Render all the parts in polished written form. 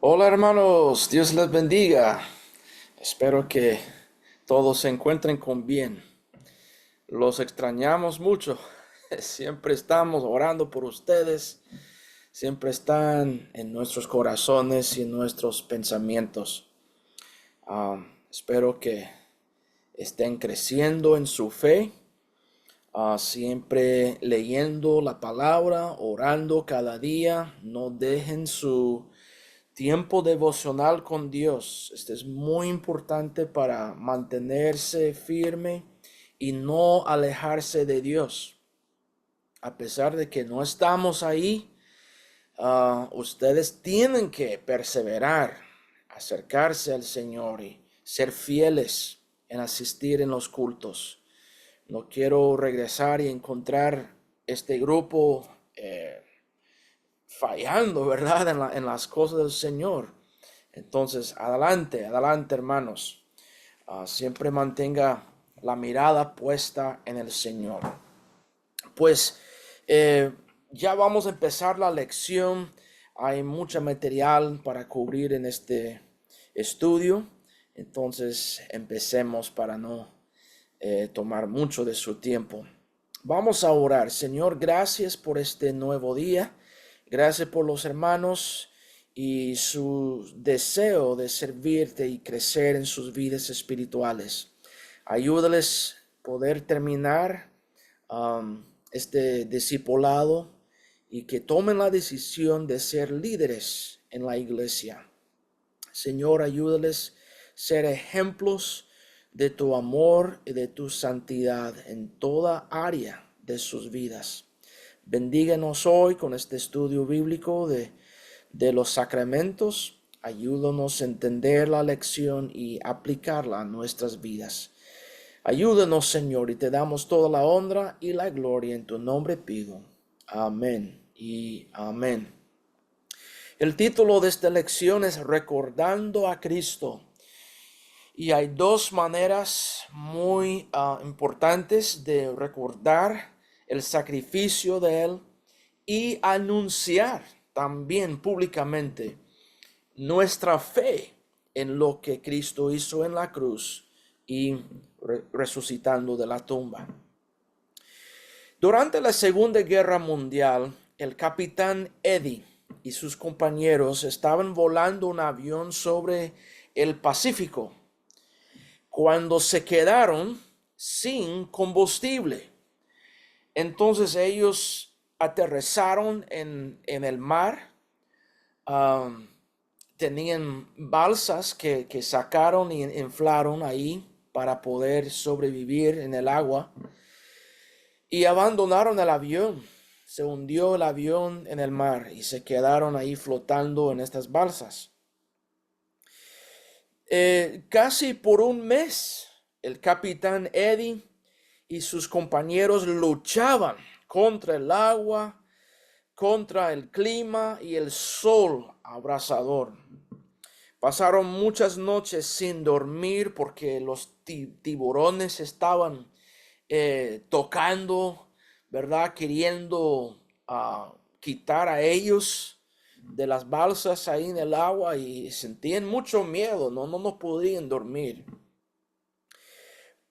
Hola hermanos, Dios les bendiga. Espero que todos se encuentren con bien. Los extrañamos mucho. Siempre estamos orando por ustedes. Siempre están en nuestros corazones y en nuestros pensamientos. Espero que estén creciendo en su fe. Siempre leyendo la palabra, orando cada día. No dejen su tiempo devocional con Dios. Este es muy importante para mantenerse firme y no alejarse de Dios. A pesar de que no estamos ahí, ustedes tienen que perseverar, acercarse al Señor y ser fieles en asistir en los cultos. No quiero regresar y encontrar este grupo fallando, ¿verdad? En las cosas del Señor. Entonces, adelante, adelante, hermanos. Siempre mantenga la mirada puesta en el Señor. Pues eh, ya vamos a empezar la lección. Hay mucho material para cubrir en este estudio. Entonces, empecemos para no tomar mucho de su tiempo. Vamos a orar. Señor, gracias por este nuevo día. Gracias por los hermanos y su deseo de servirte y crecer en sus vidas espirituales. Ayúdales a poder terminar este discipulado y que tomen la decisión de ser líderes en la iglesia. Señor, ayúdales a ser ejemplos de tu amor y de tu santidad en toda área de sus vidas. Bendíganos hoy con este estudio bíblico de los sacramentos. Ayúdanos a entender la lección y aplicarla a nuestras vidas. Ayúdanos, Señor, y te damos toda la honra y la gloria en tu nombre pido. Amén y amén. El título de esta lección es Recordando a Cristo. Y hay dos maneras muy importantes de recordar el sacrificio de Él y anunciar también públicamente nuestra fe en lo que Cristo hizo en la cruz y resucitando de la tumba. Durante la Segunda Guerra Mundial, el capitán Eddie y sus compañeros estaban volando un avión sobre el Pacífico cuando se quedaron sin combustible. Entonces ellos aterrizaron en el mar. Um, Tenían balsas que sacaron y inflaron ahí para poder sobrevivir en el agua. Y abandonaron el avión. Se hundió el avión en el mar y se quedaron ahí flotando en estas balsas. Casi por un mes, el capitán Eddie y sus compañeros luchaban contra el agua, contra el clima y el sol abrasador. Pasaron muchas noches sin dormir porque los tiburones estaban tocando, ¿verdad? Queriendo quitar a ellos de las balsas ahí en el agua y sentían mucho miedo, no podían dormir.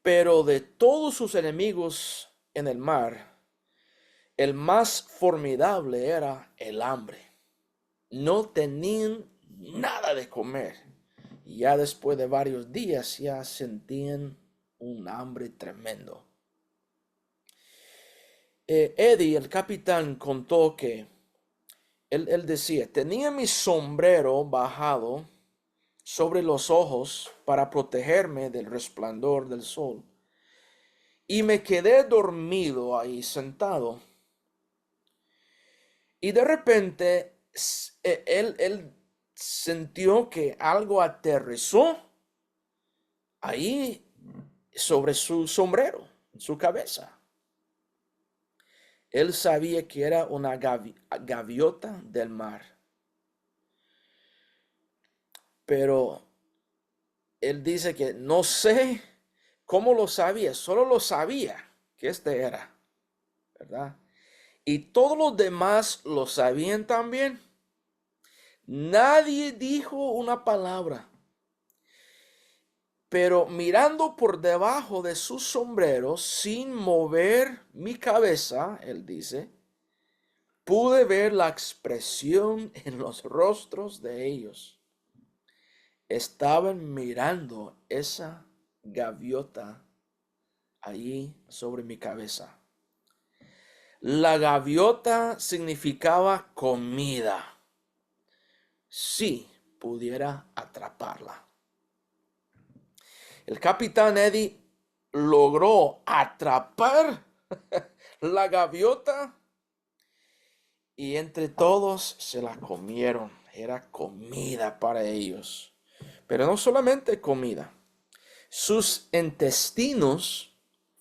Pero de todos sus enemigos en el mar, el más formidable era el hambre. No tenían nada de comer. Y ya después de varios días ya sentían un hambre tremendo. Eddie, el capitán, contó que él decía, tenía mi sombrero bajado sobre los ojos para protegerme del resplandor del sol. Y me quedé dormido ahí sentado. Y de repente él sintió que algo aterrizó ahí sobre su sombrero, en su cabeza. Él sabía que era una gaviota del mar. Pero él dice que no sé cómo lo sabía, solo lo sabía que este era, ¿verdad? Y todos los demás lo sabían también. Nadie dijo una palabra. Pero mirando por debajo de su sombrero, sin mover mi cabeza, él dice, pude ver la expresión en los rostros de ellos. Estaban mirando esa gaviota allí sobre mi cabeza. La gaviota significaba comida. Si pudiera atraparla. El capitán Eddie logró atrapar la gaviota y entre todos se la comieron. Era comida para ellos. Pero no solamente comida. Sus intestinos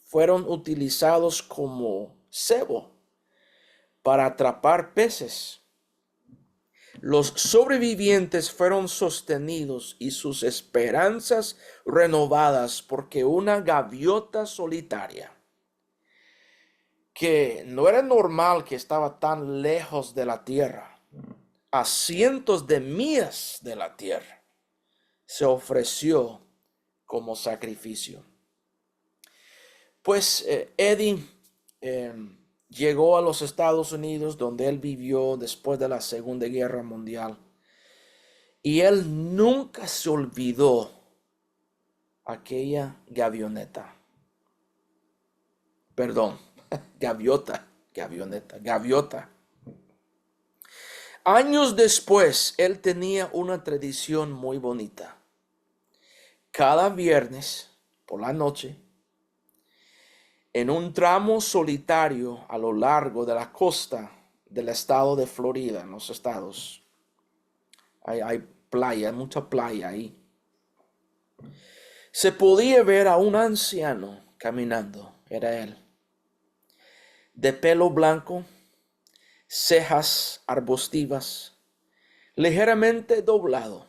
fueron utilizados como cebo para atrapar peces. Los sobrevivientes fueron sostenidos y sus esperanzas renovadas porque una gaviota solitaria, que no era normal que estaba tan lejos de la tierra, a cientos de millas de la tierra, se ofreció como sacrificio. Pues Eddie llegó a los Estados Unidos, donde él vivió después de la Segunda Guerra Mundial. Y él nunca se olvidó aquella gaviota. Años después, él tenía una tradición muy bonita. Cada viernes por la noche, en un tramo solitario a lo largo de la costa del estado de Florida, en los estados, hay playa, mucha playa ahí. Se podía ver a un anciano caminando, era él, de pelo blanco, cejas arbustivas, ligeramente doblado.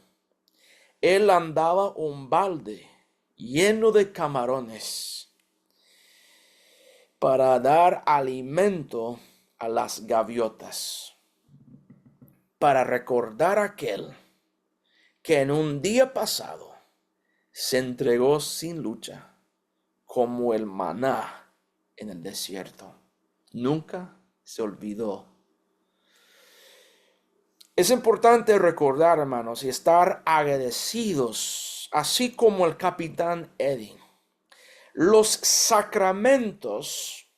Él andaba un balde lleno de camarones para dar alimento a las gaviotas, para recordar a aquel que en un día pasado se entregó sin lucha como el maná en el desierto. Nunca se olvidó. Es importante recordar, hermanos, y estar agradecidos, así como el capitán Eddie. Los sacramentos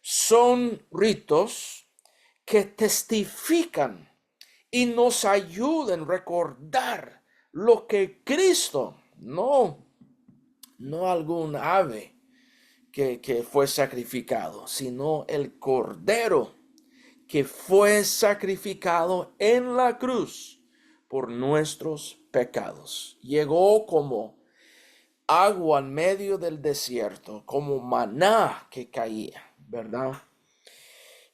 son ritos que testifican y nos ayudan a recordar lo que Cristo, no algún ave que fue sacrificado, sino el Cordero que fue sacrificado en la cruz por nuestros pecados. Llegó como agua en medio del desierto, como maná que caía, ¿verdad?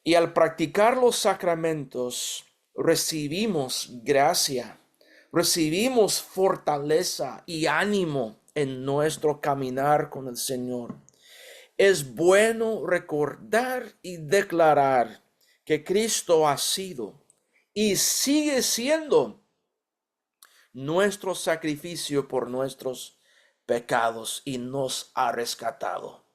Y al practicar los sacramentos, recibimos gracia, recibimos fortaleza y ánimo en nuestro caminar con el Señor. Es bueno recordar y declarar que Cristo ha sido y sigue siendo nuestro sacrificio por nuestros pecados y nos ha rescatado.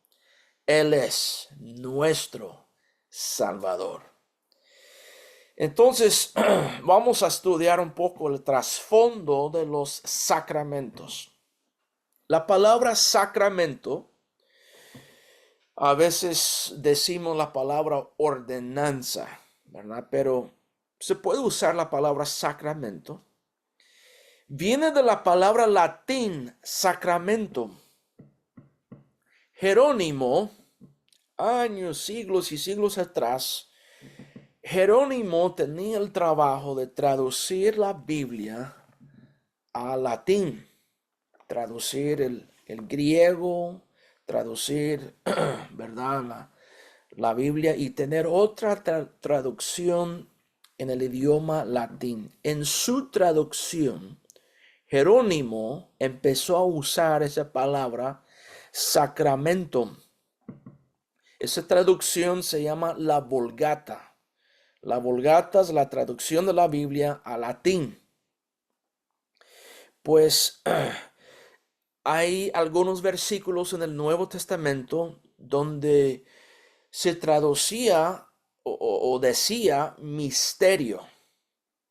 Él es nuestro Salvador. Entonces, vamos a estudiar un poco el trasfondo de los sacramentos. La palabra sacramento, a veces decimos la palabra ordenanza, ¿verdad? Pero se puede usar la palabra sacramento. Viene de la palabra latín sacramento. Jerónimo, años, siglos y siglos atrás, Jerónimo tenía el trabajo de traducir la Biblia a latín, traducir el griego, traducir, ¿verdad? La Biblia y tener otra traducción en el idioma latín. En su traducción, Jerónimo empezó a usar esa palabra sacramento. Esa traducción se llama la Vulgata. La Vulgata es la traducción de la Biblia al latín. Pues hay algunos versículos en el Nuevo Testamento donde se traducía o decía misterio,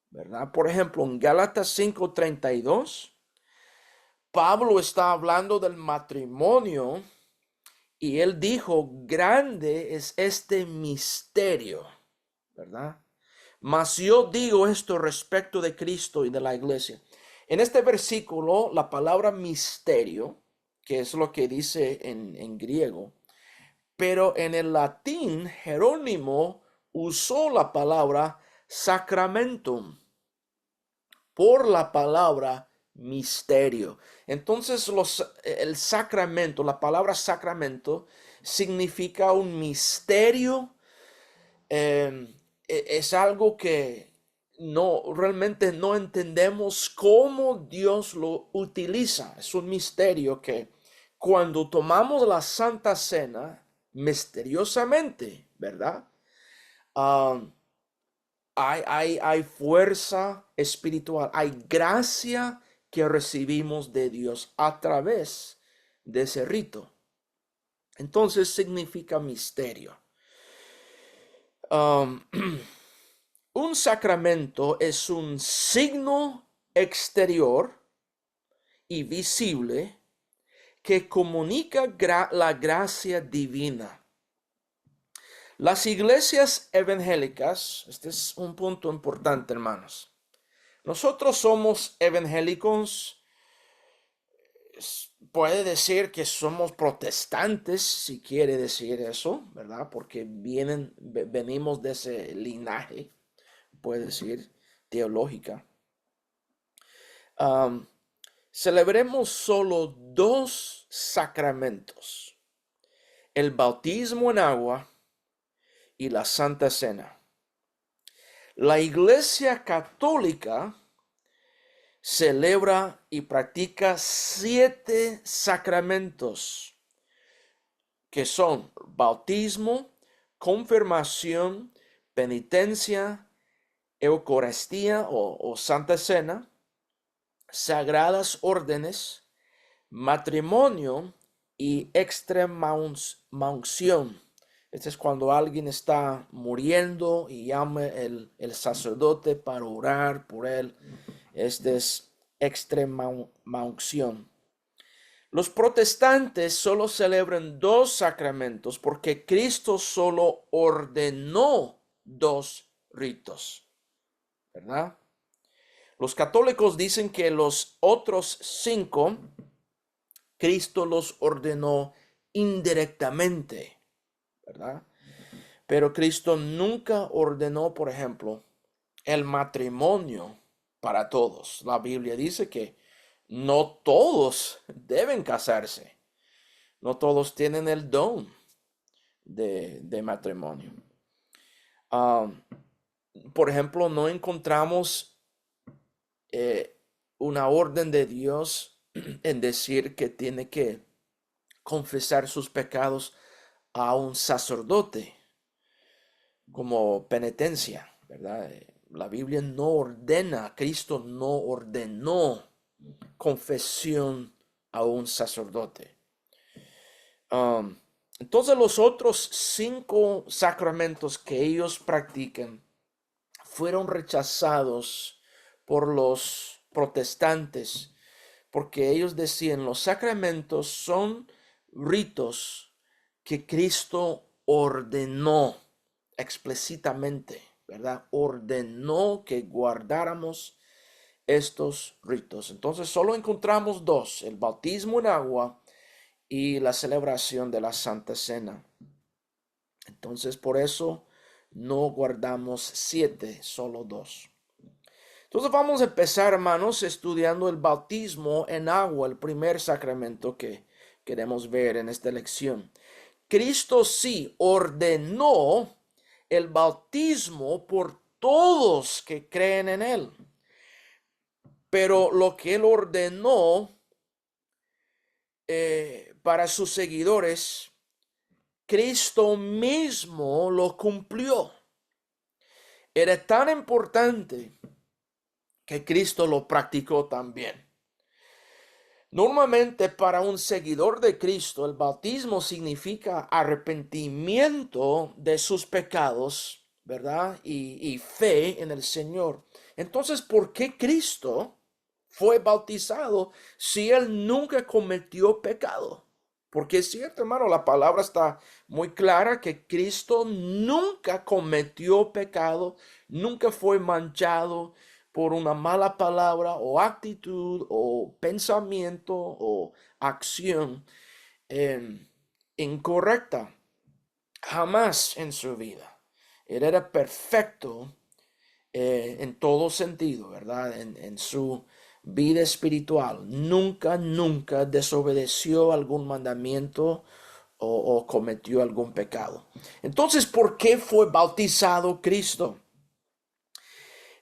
¿verdad? Por ejemplo, en Gálatas 5:32, Pablo está hablando del matrimonio y él dijo, grande es este misterio, ¿verdad? Mas yo digo esto respecto de Cristo y de la iglesia. En este versículo, la palabra misterio, que es lo que dice en griego, pero en el latín, Jerónimo usó la palabra sacramentum por la palabra misterio. Entonces, el sacramento, la palabra sacramento, significa un misterio. Es algo que realmente no entendemos cómo Dios lo utiliza. Es un misterio que cuando tomamos la Santa Cena, misteriosamente, ¿verdad? Um, hay fuerza espiritual, hay gracia que recibimos de Dios a través de ese rito. Entonces significa misterio. Un sacramento es un signo exterior y visible que comunica la gracia divina. Las iglesias evangélicas, este es un punto importante, hermanos. Nosotros somos evangélicos, puede decir que somos protestantes, si quiere decir eso, ¿verdad? Porque venimos de ese linaje, puede decir, teológica. Celebremos solo dos sacramentos, el bautismo en agua y la Santa Cena. La Iglesia Católica celebra y practica 7 sacramentos, que son bautismo, confirmación, penitencia, Eucaristía o Santa Cena, sagradas órdenes, matrimonio y extremaunción. Este es cuando alguien está muriendo y llama el sacerdote para orar por él. Este es extremaunción. Los protestantes solo celebran 2 sacramentos porque Cristo solo ordenó 2 ritos, ¿verdad? Los católicos dicen que los otros 5 Cristo los ordenó indirectamente, ¿verdad? Pero Cristo nunca ordenó, por ejemplo, el matrimonio para todos. La Biblia dice que no todos deben casarse. No todos tienen el don de matrimonio. Por ejemplo, no encontramos una orden de Dios en decir que tiene que confesar sus pecados a un sacerdote como penitencia, ¿verdad? La Biblia no ordena, Cristo no ordenó confesión a un sacerdote. Entonces los otros 5 sacramentos que ellos practican fueron rechazados por los protestantes porque ellos decían los sacramentos son ritos que Cristo ordenó explícitamente, ¿verdad? Ordenó que guardáramos estos ritos. Entonces solo encontramos 2, el bautismo en agua y la celebración de la Santa Cena. Entonces por eso no guardamos 7, solo 2. Entonces vamos a empezar, hermanos, estudiando el bautismo en agua, el primer sacramento que queremos ver en esta lección. Cristo sí ordenó el bautismo por todos que creen en él. Pero lo que él ordenó para sus seguidores, Cristo mismo lo cumplió. era tan importante que Cristo lo practicó también. Normalmente para un seguidor de Cristo, el bautismo significa arrepentimiento de sus pecados, ¿verdad? Y fe en el Señor. Entonces, ¿por qué Cristo fue bautizado si él nunca cometió pecado? Porque es cierto, hermano, la palabra está muy clara que Cristo nunca cometió pecado, nunca fue manchado por una mala palabra o actitud o pensamiento o acción eh, incorrecta. Jamás en su vida. Él era perfecto en todo sentido, ¿verdad? En su vida espiritual. Nunca desobedeció algún mandamiento o cometió algún pecado. Entonces, ¿por qué fue bautizado Cristo?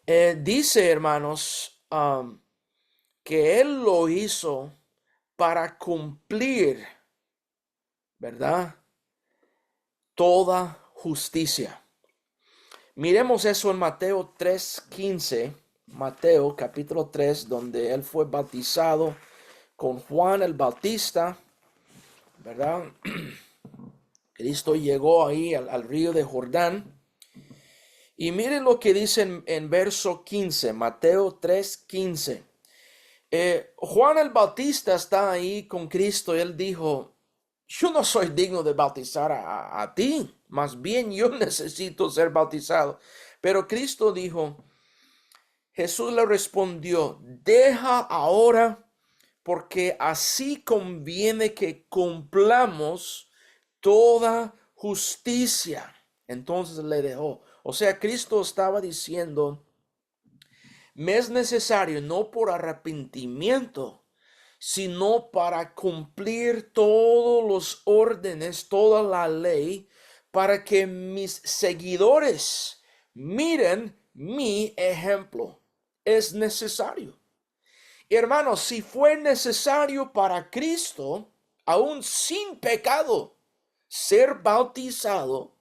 Dice, hermanos, que Él lo hizo para cumplir, ¿verdad? Toda justicia. Miremos eso en Mateo 3:15, Mateo capítulo 3, donde él fue bautizado con Juan el Bautista, ¿verdad? Cristo llegó ahí al río de Jordán. Y miren lo que dice en verso 15, Mateo 3:15. Juan el Bautista está ahí con Cristo y él dijo, yo no soy digno de bautizar a ti, más bien yo necesito ser bautizado. Pero Cristo dijo, Jesús le respondió, deja ahora, porque así conviene que cumplamos toda justicia. Entonces le dejó. O sea, Cristo estaba diciendo, me es necesario no por arrepentimiento, sino para cumplir todos los órdenes, toda la ley, para que mis seguidores miren mi ejemplo. Es necesario. Hermanos, si fue necesario para Cristo, aún sin pecado, ser bautizado,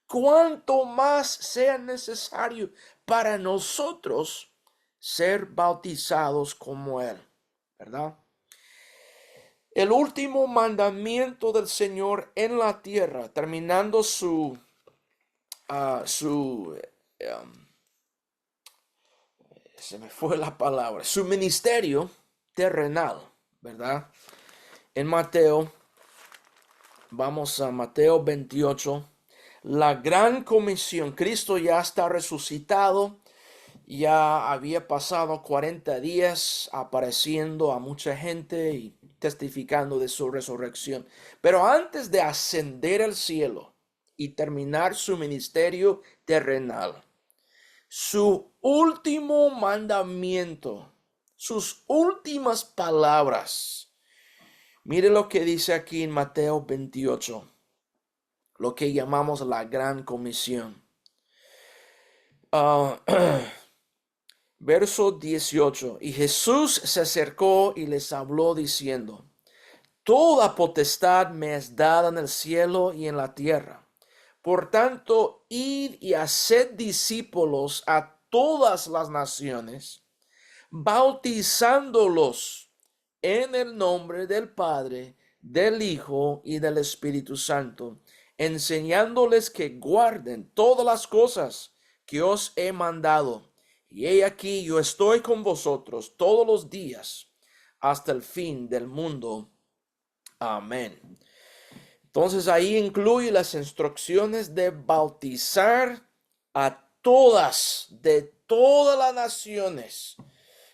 cuánto más sea necesario para nosotros ser bautizados como Él, ¿verdad? El último mandamiento del Señor en la tierra, terminando se me fue la palabra, su ministerio terrenal, ¿verdad? En Mateo, vamos a Mateo 28, la gran comisión, Cristo ya está resucitado, ya había pasado 40 días apareciendo a mucha gente y testificando de su resurrección. Pero antes de ascender al cielo y terminar su ministerio terrenal, su último mandamiento, sus últimas palabras. Mire lo que dice aquí en Mateo 28, lo que llamamos la gran comisión. Verso 18. Y Jesús se acercó y les habló diciendo, toda potestad me es dada en el cielo y en la tierra. Por tanto, id y haced discípulos a todas las naciones, bautizándolos en el nombre del Padre, del Hijo y del Espíritu Santo, enseñándoles que guarden todas las cosas que os he mandado. Y he aquí, yo estoy con vosotros todos los días hasta el fin del mundo. Amén. Entonces ahí incluye las instrucciones de bautizar a todas, de todas las naciones,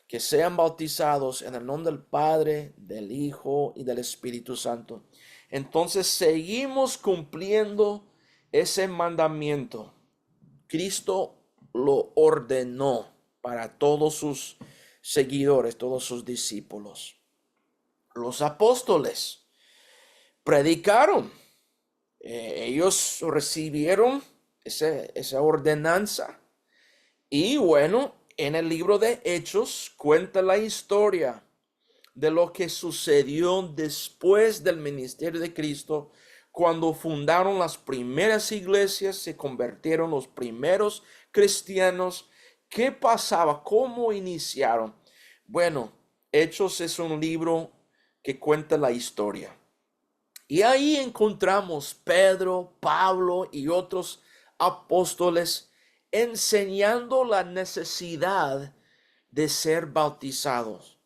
que sean bautizados en el nombre del Padre, del Hijo y del Espíritu Santo. Entonces seguimos cumpliendo ese mandamiento. Cristo lo ordenó para todos sus seguidores, todos sus discípulos. Los apóstoles predicaron. Ellos recibieron esa ordenanza. Y bueno, en el libro de Hechos cuenta la historia de lo que sucedió después del ministerio de Cristo, cuando fundaron las primeras iglesias, se convirtieron los primeros cristianos, ¿qué pasaba? ¿Cómo iniciaron? Bueno, Hechos es un libro que cuenta la historia. Y ahí encontramos Pedro, Pablo y otros apóstoles enseñando la necesidad de ser bautizados.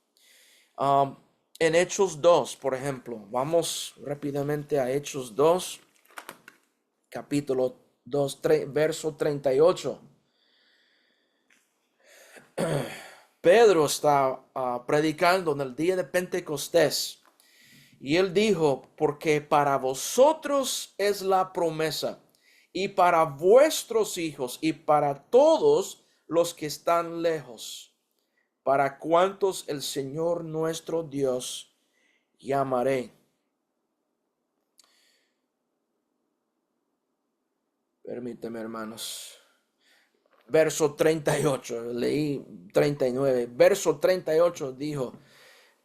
Um, en Hechos 2, por ejemplo, vamos rápidamente a Hechos 2, capítulo 2, verso 38. Pedro está predicando en el día de Pentecostés y él dijo, porque para vosotros es la promesa y para vuestros hijos y para todos los que están lejos, para cuantos el Señor nuestro Dios llamaré. Permíteme, hermanos. Verso 38, leí 39. Verso 38 dijo,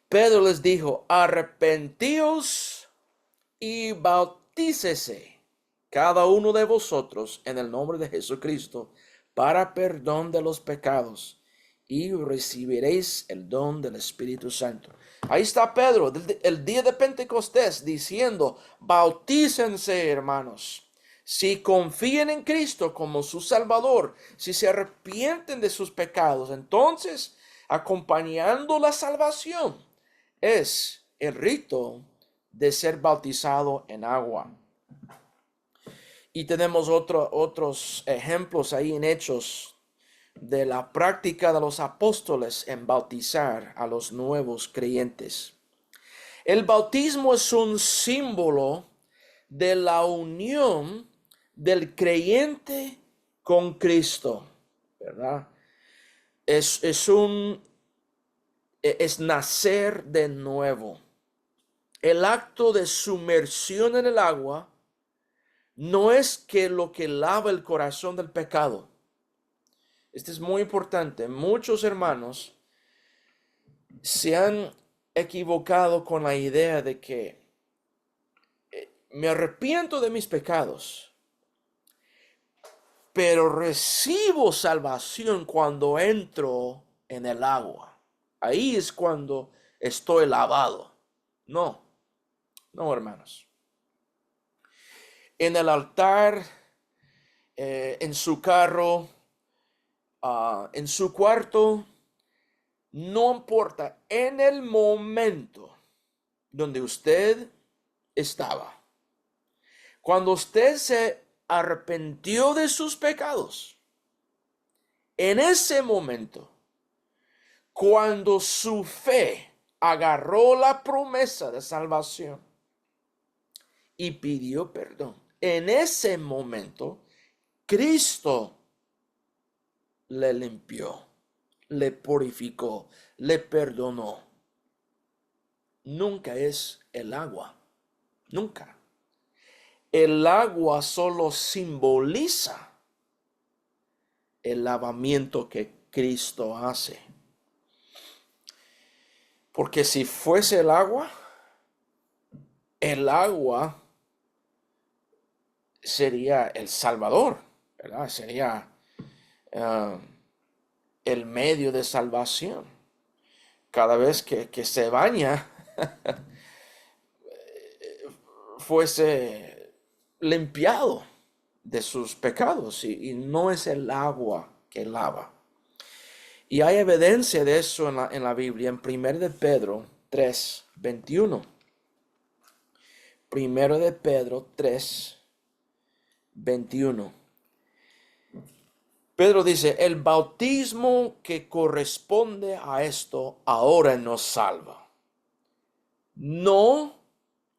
Pedro les dijo, arrepentíos y bautícese cada uno de vosotros en el nombre de Jesucristo para perdón de los pecados y recibiréis el don del Espíritu Santo. Ahí está Pedro, el día de Pentecostés, diciendo, bautícense, hermanos. Si confían en Cristo como su Salvador, si se arrepienten de sus pecados, entonces, acompañando la salvación, es el rito de ser bautizado en agua. Y tenemos otros ejemplos ahí en Hechos de la práctica de los apóstoles en bautizar a los nuevos creyentes. El bautismo es un símbolo de la unión del creyente con Cristo, ¿verdad? Es nacer de nuevo. El acto de sumersión en el agua no es que lo que lava el corazón del pecado. Esto es muy importante. Muchos hermanos se han equivocado con la idea de que me arrepiento de mis pecados, pero recibo salvación cuando entro en el agua. Ahí es cuando estoy lavado. No, hermanos. En el altar, en su carro, en su cuarto, no importa, en el momento donde usted estaba, cuando usted se arrepintió de sus pecados, en ese momento, cuando su fe agarró la promesa de salvación y pidió perdón, en ese momento, Cristo le limpió, le purificó, le perdonó. Nunca es el agua, nunca. El agua solo simboliza el lavamiento que Cristo hace. Porque si fuese el agua sería el Salvador, ¿verdad? Sería el medio de salvación. Cada vez que se baña, fuese limpiado de sus pecados y no es el agua que lava. Y hay evidencia de eso en la Biblia, en 1 de Pedro 3, 21. 1 de Pedro 3, 21. Pedro dice, el bautismo que corresponde a esto ahora nos salva, no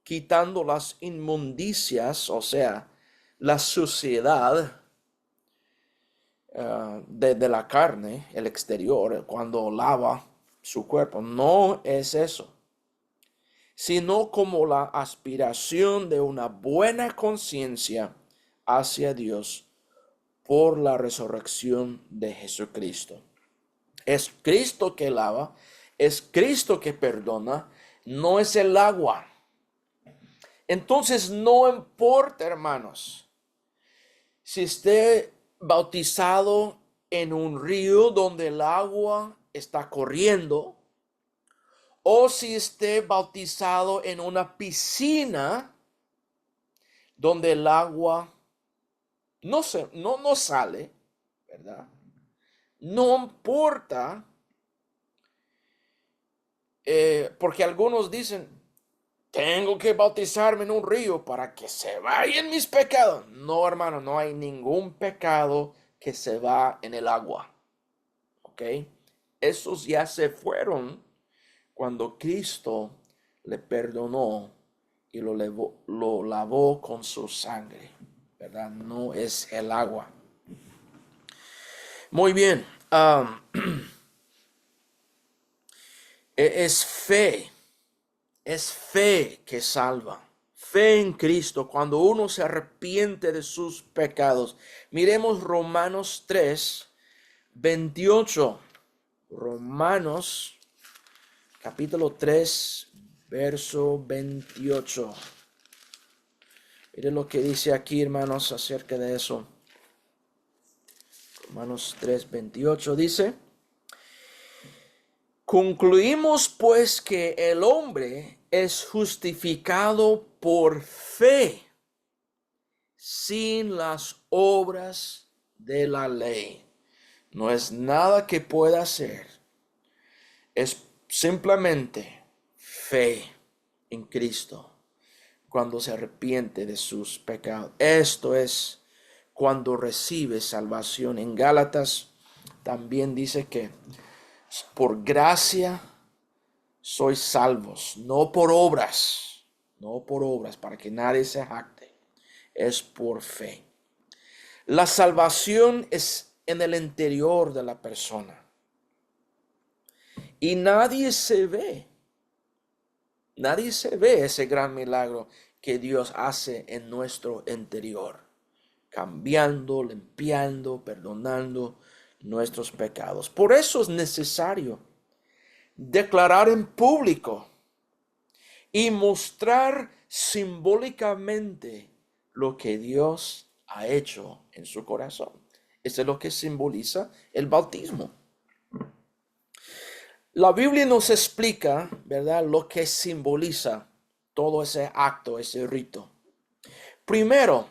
quitando las inmundicias, o sea, la suciedad de la carne, el exterior, cuando lava su cuerpo. No es eso, sino como la aspiración de una buena conciencia hacia Dios por la resurrección de Jesucristo. Es Cristo que lava, es Cristo que perdona, no es el agua. Entonces no importa, hermanos, si usted bautizado en un río donde el agua está corriendo, o si esté bautizado en una piscina donde el agua no sale, ¿verdad? No importa, porque algunos dicen, tengo que bautizarme en un río para que se vayan mis pecados. No, hermano, no hay ningún pecado que se va en el agua. ¿Ok? Esos ya se fueron cuando Cristo le perdonó y lo lavó con su sangre, ¿verdad? No es el agua. Muy bien. Es fe. Es fe que salva. Fe en Cristo cuando uno se arrepiente de sus pecados. Miremos Romanos 3, 28. Romanos capítulo 3, verso 28. Miren lo que dice aquí, hermanos, acerca de eso. Romanos 3, 28 dice: concluimos pues que el hombre es justificado por fe, sin las obras de la ley. No es nada que pueda hacer. Es simplemente fe en Cristo cuando se arrepiente de sus pecados. Esto es cuando recibe salvación. En Gálatas también dice que por gracia sois salvos, no por obras, para que nadie se jacte. Es por fe. La salvación es en el interior de la persona. Y nadie ve ese gran milagro que Dios hace en nuestro interior, cambiando, limpiando, perdonando nuestros pecados. Por eso es necesario declarar en público y mostrar simbólicamente lo que Dios ha hecho en su corazón. Eso es lo que simboliza el bautismo. La Biblia nos explica, ¿verdad?, lo que simboliza todo ese acto, ese rito. Primero,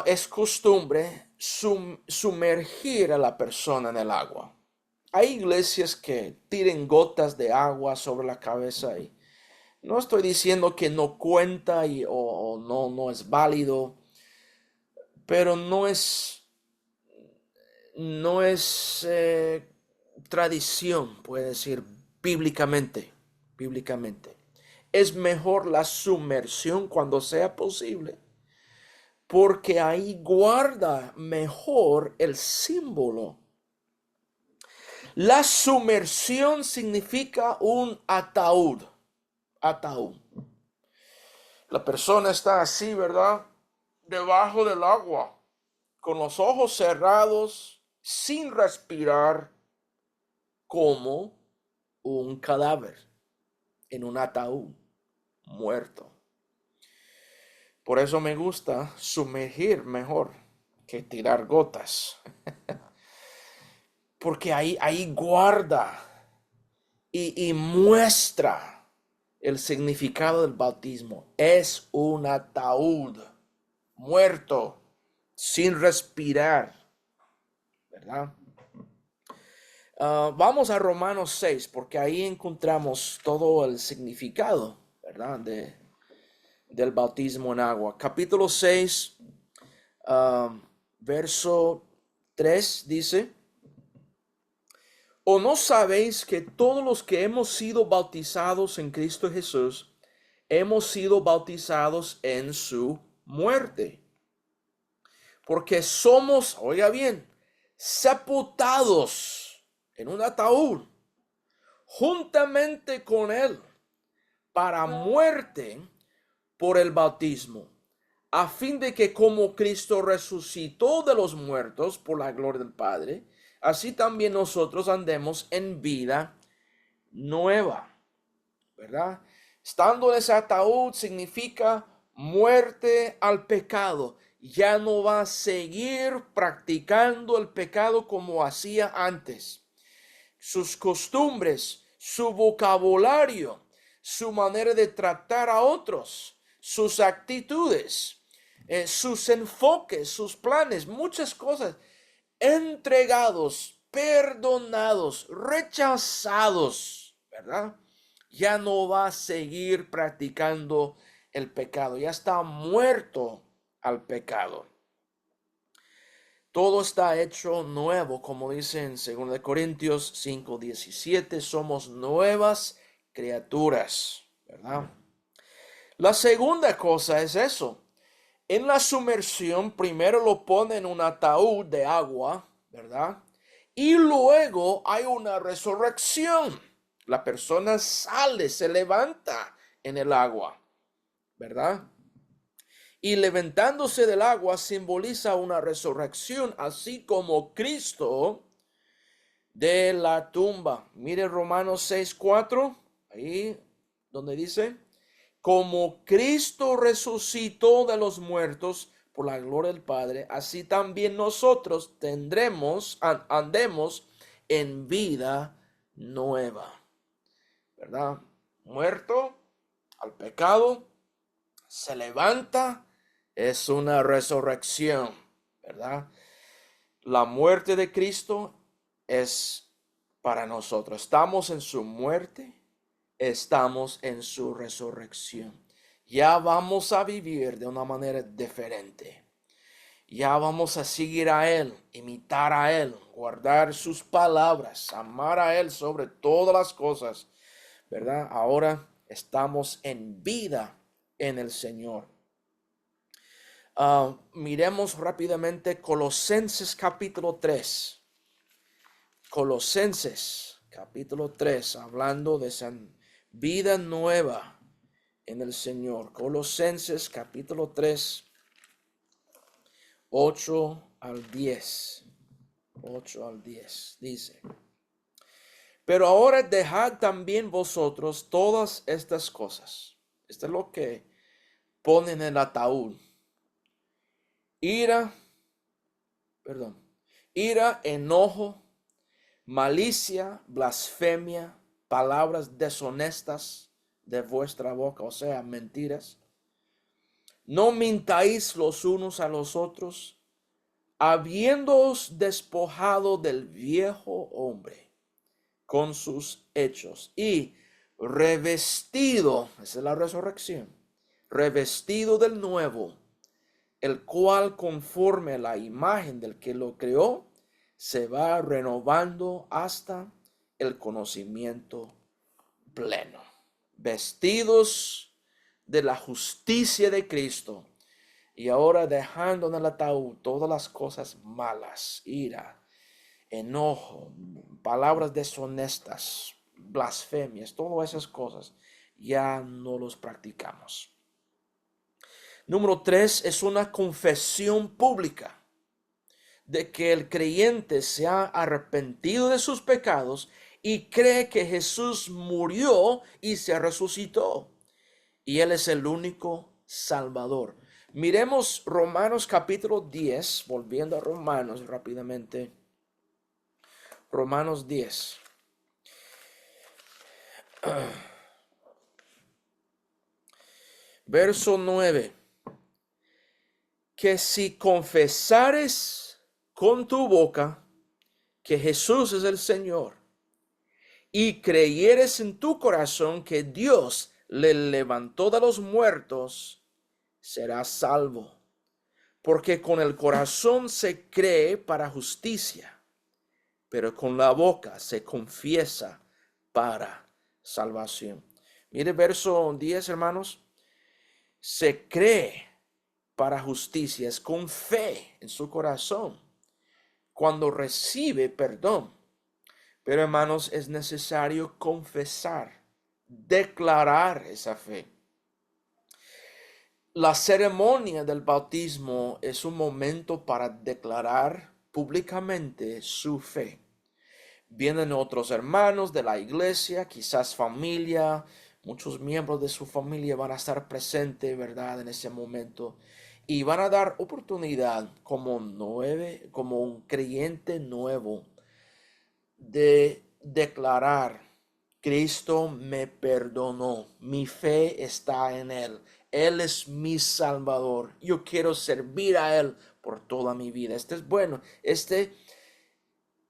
es costumbre sumergir a la persona en el agua. Hay iglesias que tiren gotas de agua sobre la cabeza y no estoy diciendo que no cuenta o no es válido, pero no es tradición, puede decir, bíblicamente. Es mejor la sumersión cuando sea posible, porque ahí guarda mejor el símbolo. La sumersión significa un ataúd. La persona está así, ¿verdad?, debajo del agua, con los ojos cerrados, sin respirar, como un cadáver en un ataúd, muerto. Por eso me gusta sumergir mejor que tirar gotas. Porque ahí guarda y muestra el significado del bautismo. Es un ataúd muerto, sin respirar, ¿verdad? Vamos a Romanos 6, porque ahí encontramos todo el significado, ¿verdad?, del bautismo en agua. Capítulo 6, verso 3 dice: ¿o no sabéis que todos los que hemos sido bautizados en Cristo Jesús, hemos sido bautizados en su muerte? Porque somos, oiga bien, sepultados en un ataúd juntamente con él para muerte por el bautismo, a fin de que como Cristo resucitó de los muertos por la gloria del Padre, así también nosotros andemos en vida nueva, ¿verdad? Estando en ese ataúd significa muerte al pecado. ya no va a seguir practicando el pecado como hacía antes. Sus costumbres, su vocabulario, su manera de tratar a otros, sus actitudes, sus enfoques, sus planes, muchas cosas, entregados, perdonados, rechazados, ¿verdad? Ya no va a seguir practicando el pecado, ya está muerto al pecado. Todo está hecho nuevo, como dice en 2 Corintios 5:17, somos nuevas criaturas, ¿verdad? La segunda cosa es eso. En la sumersión, primero lo pone en un ataúd de agua, ¿verdad? Y luego hay una resurrección. La persona sale, se levanta en el agua, ¿verdad? Y levantándose del agua simboliza una resurrección, así como Cristo de la tumba. Mire Romanos 6:4, ahí donde dice, como Cristo resucitó de los muertos por la gloria del Padre, así también nosotros andemos en vida nueva, ¿verdad? Muerto al pecado, se levanta, es una resurrección, ¿verdad? La muerte de Cristo es para nosotros. Estamos en su muerte, estamos en su resurrección. Ya vamos a vivir de una manera diferente. Ya vamos a seguir a Él, imitar a Él, guardar sus palabras, amar a Él sobre todas las cosas, ¿verdad? Ahora estamos en vida en el Señor. Miremos rápidamente Colosenses capítulo 3. Colosenses capítulo 3, hablando de esa vida nueva en el Señor. Colosenses capítulo 3, 8 al 10. 8 al 10 dice: pero ahora dejad también vosotros todas estas cosas. Esto es lo que ponen en el ataúd. Ira, enojo, malicia, blasfemia, palabras deshonestas de vuestra boca, o sea, mentiras. No mintáis los unos a los otros, habiéndoos despojado del viejo hombre con sus hechos y revestido, esa es la resurrección, revestido del nuevo, el cual conforme a la imagen del que lo creó, se va renovando hasta el conocimiento pleno. Vestidos de la justicia de Cristo y ahora dejando en el ataúd todas las cosas malas, ira, enojo, palabras deshonestas, blasfemias, todas esas cosas, ya no los practicamos. Número 3 es una confesión pública de que el creyente se ha arrepentido de sus pecados y cree que Jesús murió y se resucitó. Y Él es el único Salvador. Miremos Romanos capítulo 10, volviendo a Romanos rápidamente. Romanos 10. Verso 9. Que si confesares con tu boca que Jesús es el Señor y creyeres en tu corazón que Dios le levantó de los muertos, serás salvo. Porque con el corazón se cree para justicia, pero con la boca se confiesa para salvación. Mire verso 10, hermanos. Se cree para justicia, es con fe en su corazón cuando recibe perdón. Pero hermanos, es necesario confesar, declarar esa fe. La ceremonia del bautismo es un momento para declarar públicamente su fe. Vienen otros hermanos de la iglesia, quizás familia, muchos miembros de su familia van a estar presentes, ¿verdad? En ese momento. y van a dar oportunidad como un creyente nuevo de declarar: Cristo me perdonó, mi fe está en Él, Él es mi Salvador, yo quiero servir a Él por toda mi vida. Este es bueno,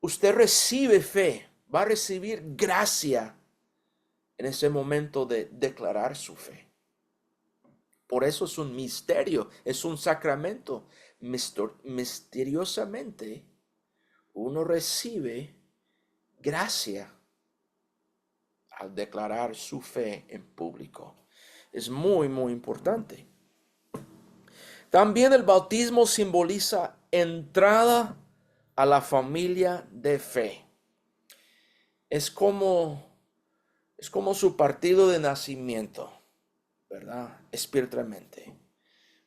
usted recibe fe, va a recibir gracia en ese momento de declarar su fe. Por eso es un misterio, es un sacramento. Misteriosamente uno recibe gracia al declarar su fe en público. Es muy, muy importante. También el bautismo simboliza entrada a la familia de fe. Es como su partido de nacimiento, ¿verdad? Espiritualmente.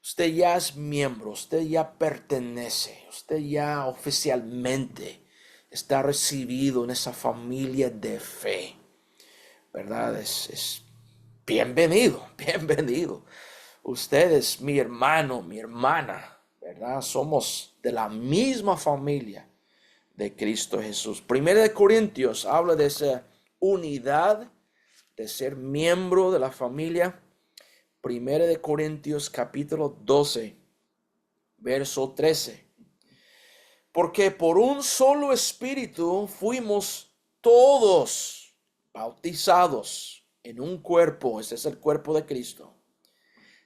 Usted ya es miembro, usted ya pertenece, usted ya oficialmente está recibido en esa familia de fe, ¿verdad? Es bienvenido, bienvenido. Usted es mi hermano, mi hermana, ¿verdad? Somos de la misma familia de Cristo Jesús. Primera de Corintios habla de esa unidad, de ser miembro de la familia. Primera de Corintios capítulo 12, verso 13. Porque por un solo espíritu fuimos todos bautizados en un cuerpo. Ese es el cuerpo de Cristo.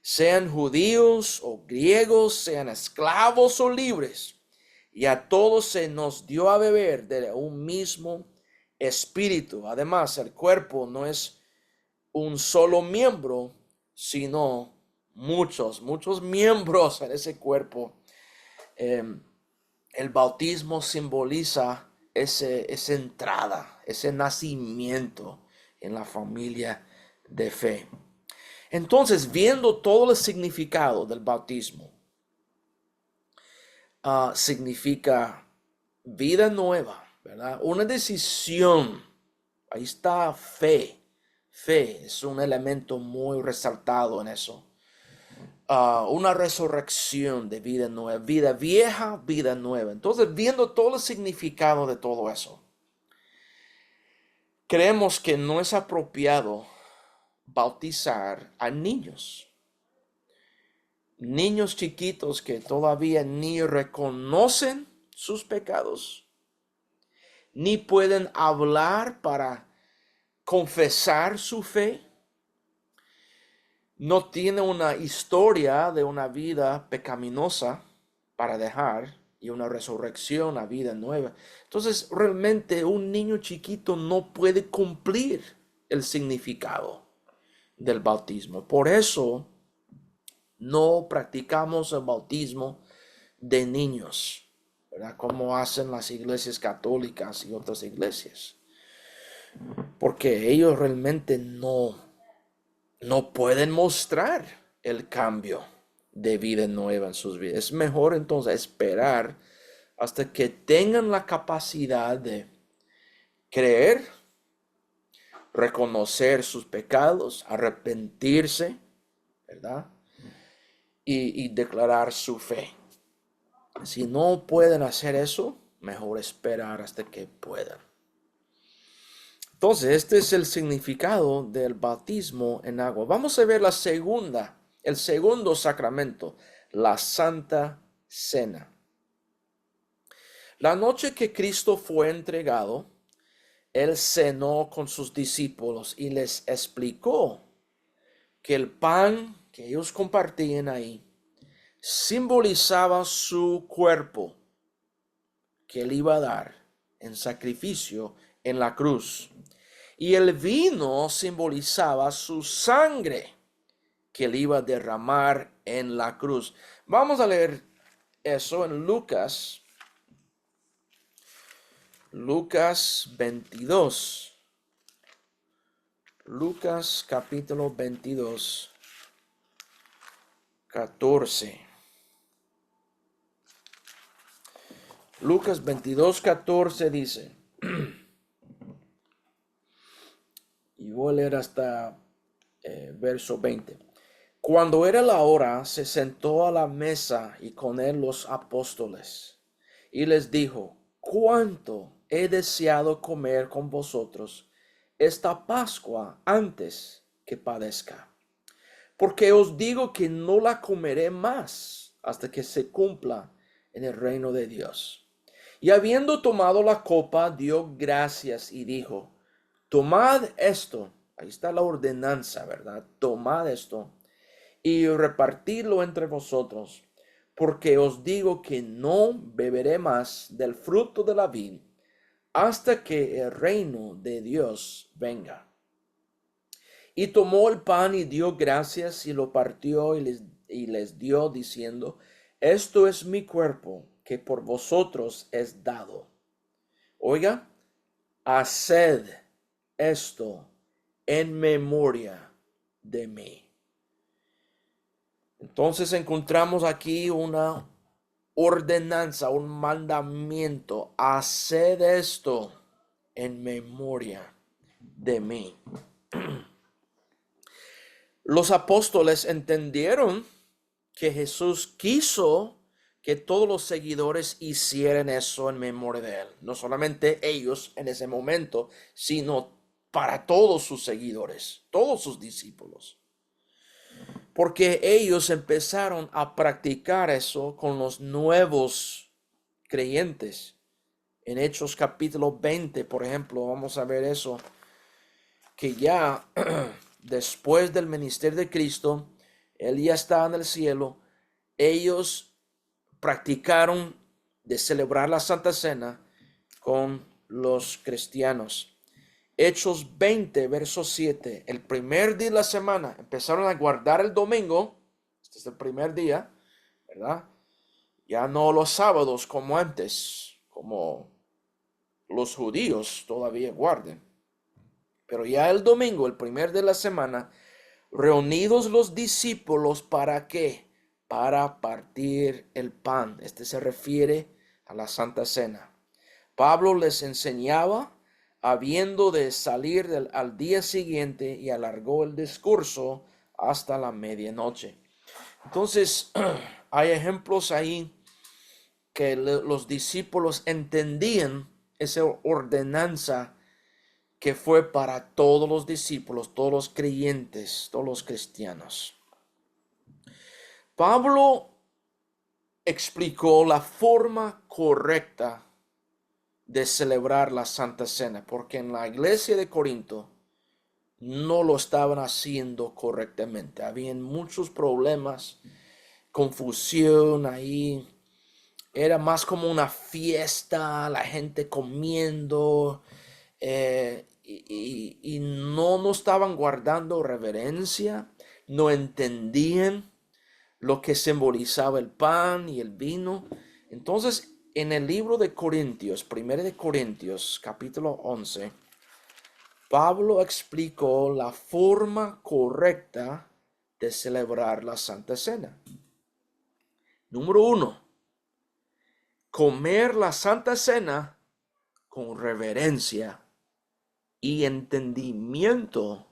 Sean judíos o griegos, sean esclavos o libres. Y a todos se nos dio a beber de un mismo espíritu. Además, el cuerpo no es un solo miembro, sino muchos miembros en ese cuerpo. El bautismo simboliza esa entrada, ese nacimiento en la familia de fe. Entonces, viendo todo el significado del bautismo, significa vida nueva, ¿verdad? Una decisión. Ahí está fe. Fe es un elemento muy resaltado en eso. Una resurrección de vida nueva, vida vieja, vida nueva. Entonces, viendo todo el significado de todo eso, creemos que no es apropiado bautizar a niños. Niños chiquitos que todavía ni reconocen sus pecados, ni pueden hablar para confesar su fe. No tiene una historia de una vida pecaminosa para dejar y una resurrección a vida nueva. Entonces, realmente un niño chiquito no puede cumplir el significado del bautismo. Por eso no practicamos el bautismo de niños, ¿verdad? Como hacen las iglesias católicas y otras iglesias. Porque ellos realmente no pueden mostrar el cambio de vida nueva en sus vidas. Es mejor entonces esperar hasta que tengan la capacidad de creer, reconocer sus pecados, arrepentirse, ¿verdad? Y declarar su fe. Si no pueden hacer eso, mejor esperar hasta que puedan. Entonces, este es el significado del bautismo en agua. Vamos a ver el segundo sacramento, la Santa Cena. La noche que Cristo fue entregado, Él cenó con sus discípulos y les explicó que el pan que ellos compartían ahí simbolizaba su cuerpo que Él iba a dar en sacrificio en la cruz. Y el vino simbolizaba su sangre que Él iba a derramar en la cruz. Vamos a leer eso en Lucas 22. Lucas capítulo 22, 14. Lucas 22, 14 dice, y voy a leer hasta verso 20. Cuando era la hora, se sentó a la mesa y con él los apóstoles, y les dijo: cuánto he deseado comer con vosotros esta Pascua antes que padezca. Porque os digo que no la comeré más hasta que se cumpla en el reino de Dios. Y habiendo tomado la copa, dio gracias y dijo: tomad esto. Ahí está la ordenanza, ¿verdad? Tomad esto y repartidlo entre vosotros, porque os digo que no beberé más del fruto de la vid hasta que el reino de Dios venga. Y tomó el pan y dio gracias y lo partió y les dio diciendo: esto es mi cuerpo que por vosotros es dado. Oiga, haced esto en memoria de mí. Entonces encontramos aquí una ordenanza, un mandamiento: haced esto en memoria de mí. Los apóstoles entendieron que Jesús quiso que todos los seguidores hicieran eso en memoria de él. No solamente ellos en ese momento, sino para todos sus seguidores, todos sus discípulos. Porque ellos empezaron a practicar eso con los nuevos creyentes. En Hechos capítulo 20, por ejemplo, vamos a ver eso, que ya después del ministerio de Cristo, él ya está en el cielo, ellos practicaron de celebrar la Santa Cena con los cristianos. Hechos 20, verso 7, el primer día de la semana, empezaron a guardar el domingo, este es el primer día, ¿verdad? Ya no los sábados como antes, como los judíos todavía guarden. Pero ya el domingo, el primer de la semana, reunidos los discípulos, ¿para qué? Para partir el pan. Este se refiere a la Santa Cena. Pablo les enseñaba habiendo de salir al día siguiente y alargó el discurso hasta la medianoche. Entonces, hay ejemplos ahí que los discípulos entendían esa ordenanza que fue para todos los discípulos, todos los creyentes, todos los cristianos. Pablo explicó la forma correcta de celebrar la Santa Cena, porque en la iglesia de Corinto no lo estaban haciendo correctamente. Habían muchos problemas, confusión ahí. Era más como una fiesta, la gente comiendo, y no estaban guardando reverencia, no entendían lo que simbolizaba el pan y el vino. Entonces, en el libro de Corintios, 1 de Corintios, capítulo 11, Pablo explicó la forma correcta de celebrar la Santa Cena. Número 1, comer la Santa Cena con reverencia y entendimiento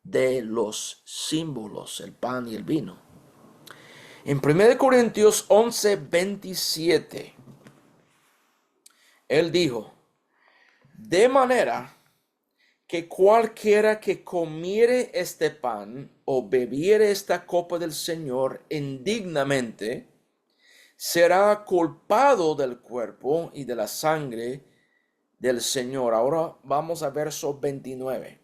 de los símbolos, el pan y el vino. En 1 Corintios 11, 27, él dijo: de manera que cualquiera que comiere este pan o bebiere esta copa del Señor indignamente, será culpado del cuerpo y de la sangre del Señor. Ahora vamos a verso 29.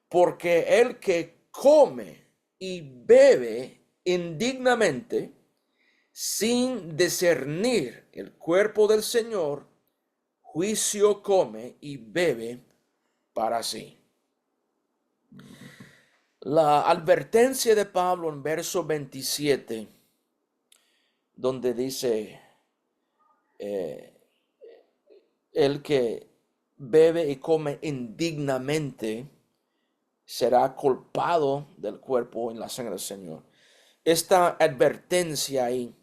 Porque el que come y bebe indignamente, sin discernir el cuerpo del Señor, juicio come y bebe para sí. La advertencia de Pablo en verso 27, donde dice, el que bebe y come indignamente será culpado del cuerpo en la sangre del Señor. Esta advertencia ahí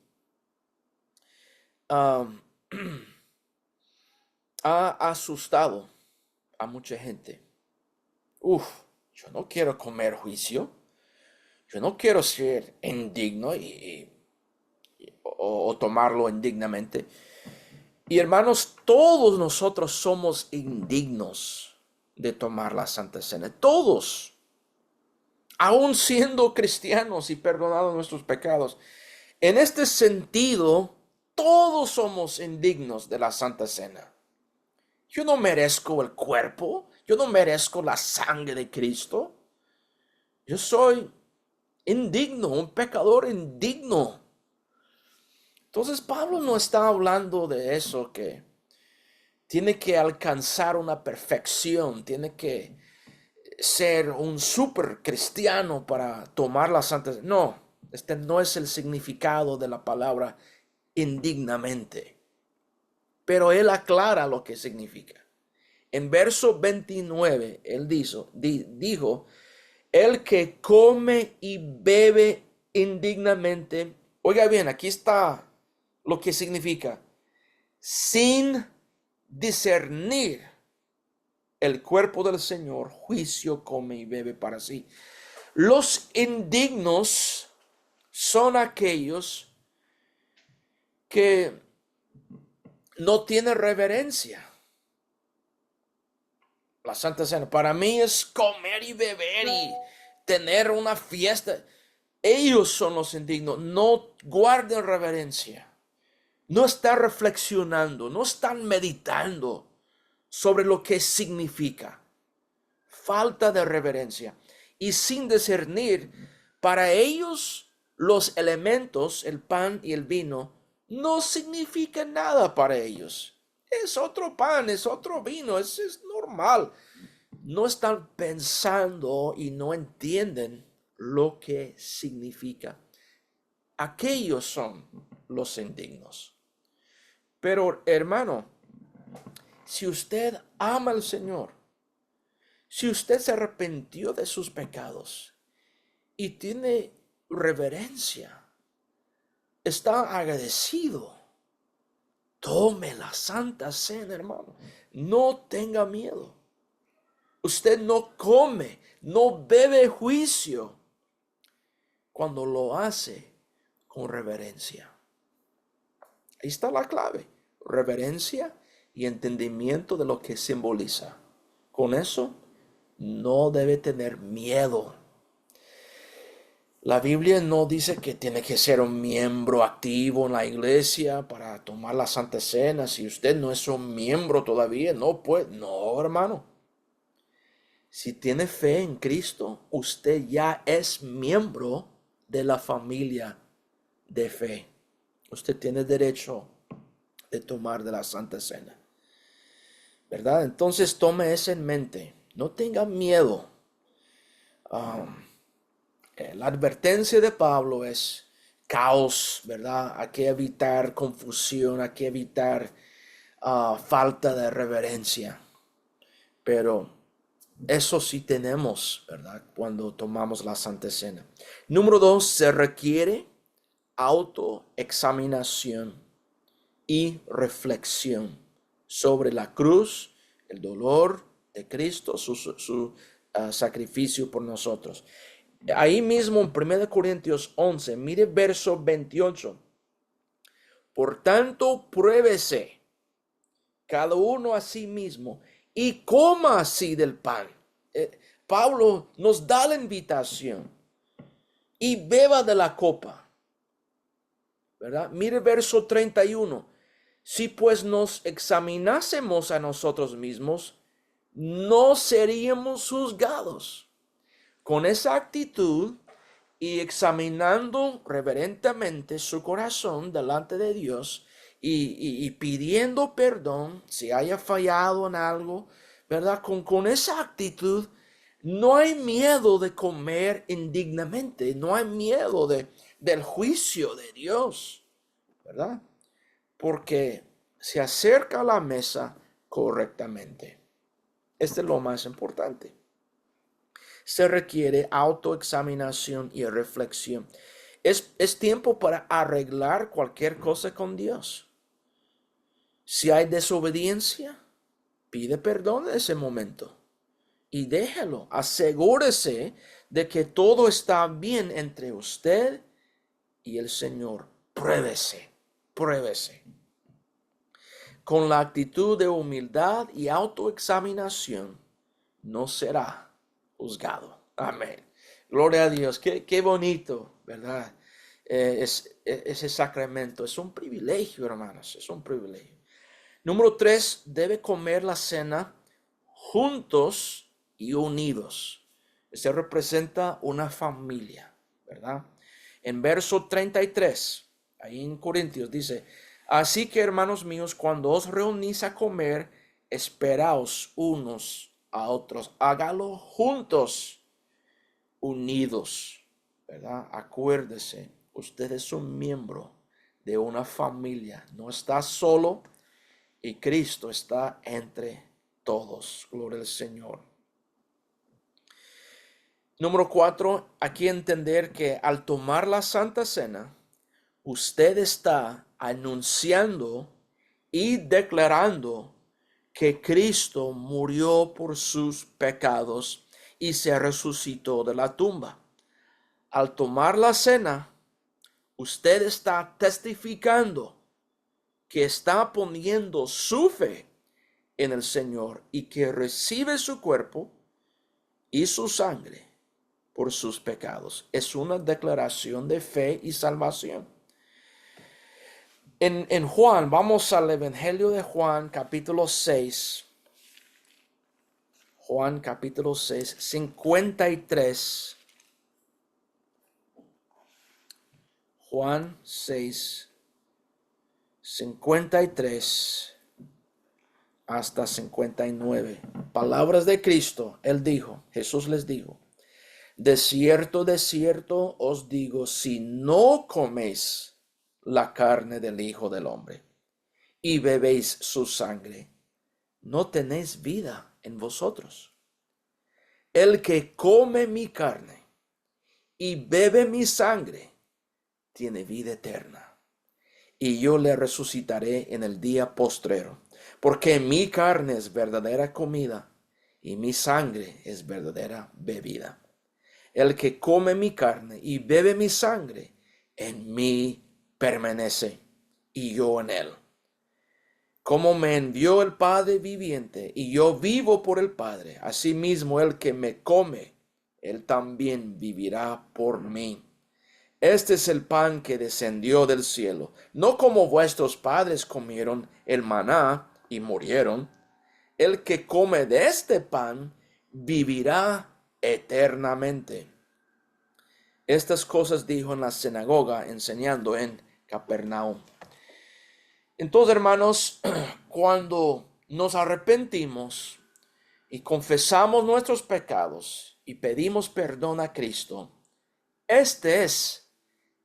ha asustado a mucha gente. Yo no quiero comer juicio. Yo no quiero ser indigno o tomarlo indignamente. Y hermanos, todos nosotros somos indignos de tomar la Santa Cena. Todos, aún siendo cristianos y perdonados nuestros pecados. En este sentido, todos somos indignos de la Santa Cena. Yo no merezco el cuerpo, yo no merezco la sangre de Cristo. Yo soy indigno, un pecador indigno. Entonces Pablo no está hablando de eso, que tiene que alcanzar una perfección, tiene que ser un super cristiano para tomar la Santa Cena. No, este no es el significado de la palabra indignamente. Pero él aclara lo que significa. En verso 29, él dijo, el que come y bebe indignamente. Oiga bien, aquí está lo que significa. Sin discernir el cuerpo del Señor, juicio come y bebe para sí. Los indignos son aquellos que no tienen reverencia. La Santa Cena para mí es comer y beber y tener una fiesta. Ellos son los indignos. No guarden reverencia. No están reflexionando. No están meditando sobre lo que significa. Falta de reverencia. Y sin discernir, para ellos los elementos, el pan y el vino, no significan nada para ellos. Es otro pan, es otro vino, es normal. No están pensando y no entienden lo que significa. Aquellos son los indignos. Pero hermano, si usted ama al Señor, si usted se arrepintió de sus pecados y tiene reverencia, está agradecido, tome la Santa Cena, hermano. No tenga miedo. Usted no come, no bebe juicio cuando lo hace con reverencia. Ahí está la clave. Reverencia y entendimiento de lo que simboliza. Con eso no debe tener miedo. La Biblia no dice que tiene que ser un miembro activo en la iglesia para tomar la Santa Cena. Si usted no es un miembro todavía, no puede. No, hermano. Si tiene fe en Cristo, usted ya es miembro de la familia de fe. Usted tiene derecho de tomar de la Santa Cena, ¿verdad? Entonces tome eso en mente. No tenga miedo. La advertencia de Pablo es caos, ¿verdad? Hay que evitar confusión, hay que evitar falta de reverencia. Pero eso sí tenemos, ¿verdad? Cuando tomamos la Santa Cena. Número 2, se requiere autoexaminación y reflexión sobre la cruz, el dolor de Cristo, su sacrificio por nosotros. Ahí mismo en 1 Corintios 11, mire verso 28. Por tanto, pruébese cada uno a sí mismo y coma así del pan. Pablo nos da la invitación y beba de la copa, ¿verdad? Mire verso 31. Si pues nos examinásemos a nosotros mismos, no seríamos juzgados. Con esa actitud y examinando reverentemente su corazón delante de Dios y pidiendo perdón si haya fallado en algo, ¿verdad? Con esa actitud no hay miedo de comer indignamente, no hay miedo del juicio de Dios, ¿verdad? Porque se acerca a la mesa correctamente. Este es lo más importante. Se requiere autoexaminación y reflexión. Es tiempo para arreglar cualquier cosa con Dios. Si hay desobediencia, pide perdón en ese momento y déjelo. Asegúrese de que todo está bien entre usted y el Señor. Pruébese, pruébese. Con la actitud de humildad y autoexaminación, no será juzgado. Amén. Gloria a Dios. Qué bonito, ¿verdad? Ese sacramento. Es un privilegio, hermanos. Es un privilegio. Número 3, debe comer la cena juntos y unidos. Se representa una familia, ¿verdad? En verso 33, ahí en Corintios dice, así que hermanos míos, cuando os reunís a comer, esperaos unos a otros. Hágalo juntos, unidos, ¿verdad? Acuérdese, usted es un miembro de una familia. No está solo y Cristo está entre todos. Gloria al Señor. Número 4, aquí entender que al tomar la Santa Cena, usted está anunciando y declarando que Cristo murió por sus pecados y se resucitó de la tumba. Al tomar la cena, usted está testificando que está poniendo su fe en el Señor y que recibe su cuerpo y su sangre por sus pecados. Es una declaración de fe y salvación. En Juan, vamos al Evangelio de Juan, capítulo 6. Juan, capítulo 6, 53. Juan 6, 53 hasta 59. Palabras de Cristo. Él dijo, Jesús les dijo, de cierto os digo, si no coméis la carne del Hijo del Hombre y bebéis su sangre, no tenéis vida en vosotros. El que come mi carne y bebe mi sangre tiene vida eterna, y yo le resucitaré en el día postrero, porque mi carne es verdadera comida y mi sangre es verdadera bebida. El que come mi carne y bebe mi sangre, en mí permanece y yo en él. Como me envió el Padre viviente y yo vivo por el Padre, asimismo el que me come, él también vivirá por mí. Este es el pan que descendió del cielo, no como vuestros padres comieron el maná y murieron. El que come de este pan vivirá eternamente. Estas cosas dijo en la sinagoga, enseñando en Capernaum. Entonces, hermanos, cuando nos arrepentimos y confesamos nuestros pecados y pedimos perdón a Cristo, este es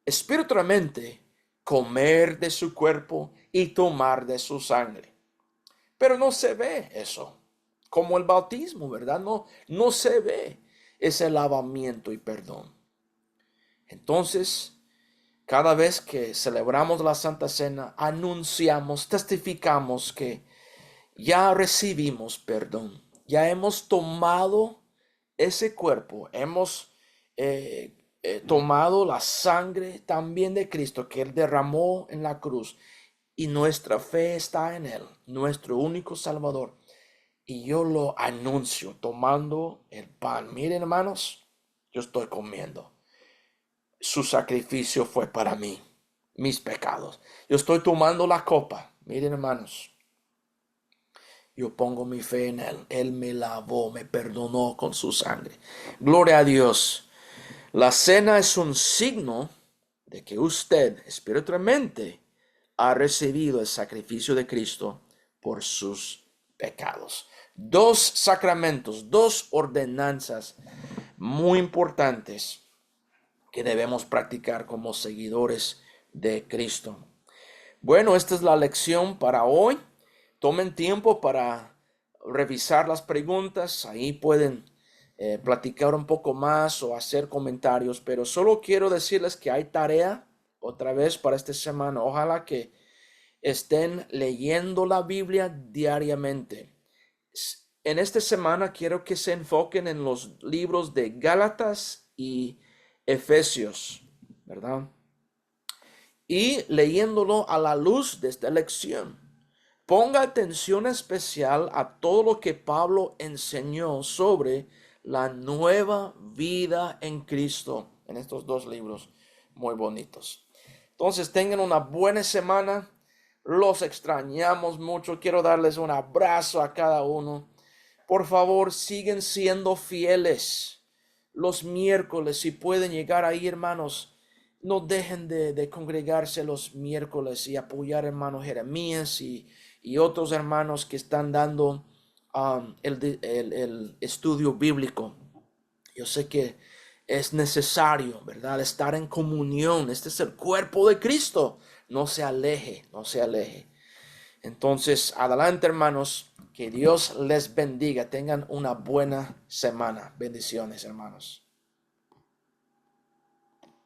espiritualmente comer de su cuerpo y tomar de su sangre. Pero no se ve eso, como el bautismo, ¿verdad? No se ve ese lavamiento y perdón. Entonces, cada vez que celebramos la Santa Cena, anunciamos, testificamos que ya recibimos perdón, ya hemos tomado ese cuerpo, hemos tomado la sangre también de Cristo que Él derramó en la cruz y nuestra fe está en Él, nuestro único Salvador. Y yo lo anuncio tomando el pan. Miren, hermanos, yo estoy comiendo. Su sacrificio fue para mí, mis pecados. Yo estoy tomando la copa. Miren, hermanos, yo pongo mi fe en Él. Él me lavó, me perdonó con su sangre. Gloria a Dios. La cena es un signo de que usted espiritualmente ha recibido el sacrificio de Cristo por sus pecados. Dos sacramentos, dos ordenanzas muy importantes que debemos practicar como seguidores de Cristo. Bueno, esta es la lección para hoy. Tomen tiempo para revisar las preguntas. Ahí pueden platicar un poco más o hacer comentarios, pero solo quiero decirles que hay tarea otra vez para esta semana. Ojalá que estén leyendo la Biblia diariamente. en esta semana quiero que se enfoquen en los libros de Gálatas y Efesios, ¿verdad? Y leyéndolo a la luz de esta lección. Ponga atención especial a todo lo que Pablo enseñó sobre la nueva vida en Cristo en estos dos libros muy bonitos. Entonces tengan una buena semana. Los extrañamos mucho. Quiero darles un abrazo a cada uno. Por favor, siguen siendo fieles. Los miércoles, si pueden llegar ahí, hermanos, no dejen de congregarse los miércoles y apoyar hermano Jeremías y otros hermanos que están dando el estudio bíblico. Yo sé que es necesario, ¿verdad? Estar en comunión. Este es el cuerpo de Cristo. No se aleje, no se aleje. Entonces, adelante, hermanos. Que Dios les bendiga. Tengan una buena semana. Bendiciones, hermanos.